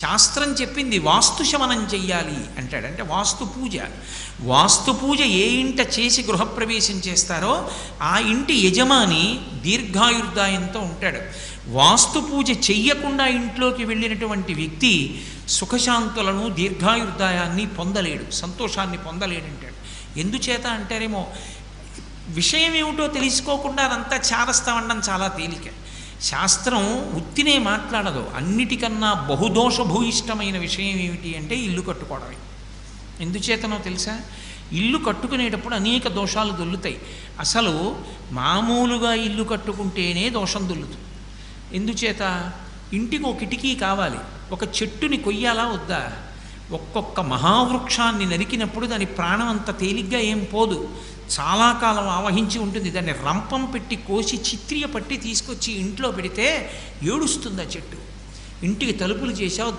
శాస్త్రం చెప్పింది వాస్తు శమనం చెయ్యాలి అంటాడు. అంటే వాస్తు పూజ. వాస్తు పూజ ఏ ఇంట చేసి గృహప్రవేశం చేస్తారో ఆ ఇంటి యజమాని దీర్ఘాయుర్దాయంతో ఉంటాడు. వాస్తు పూజ చెయ్యకుండా ఇంట్లోకి వెళ్ళినటువంటి వ్యక్తి సుఖశాంతులను దీర్ఘాయుర్దాయాన్ని పొందలేడు, సంతోషాన్ని పొందలేడంటాడు. ఎందుచేత అంటారేమో, విషయం ఏమిటో తెలుసుకోకుండా అదంతా చారస్తామండం చాలా తేలిక. శాస్త్రం ఉత్తినే మాట్లాడదు. అన్నిటికన్నా బహుదోషభూయిష్టమైన విషయం ఏమిటి అంటే ఇల్లు కట్టుకోవడమే. ఎందుచేతనో తెలుసా? ఇల్లు కట్టుకునేటప్పుడు అనేక దోషాలు దొల్లుతాయి. అసలు మామూలుగా ఇల్లు కట్టుకుంటేనే దోషం దొల్లుతుంది. ఎందుచేత? ఇంటికి ఒక కిటికీ కావాలి, ఒక చెట్టుని కొయ్యాలా వద్దా? ఒక్కొక్క మహావృక్షాన్ని నరికినప్పుడు దాని ప్రాణం అంత తేలిగ్గా ఏం పోదు, చాలా కాలం ఆవహించి ఉంటుంది. దాన్ని రంపం పెట్టి కోసి చిత్రియ పట్టి తీసుకొచ్చి ఇంట్లో పెడితే ఏడుస్తుంది ఆ చెట్టు. ఇంటికి తలుపులు చేసావు,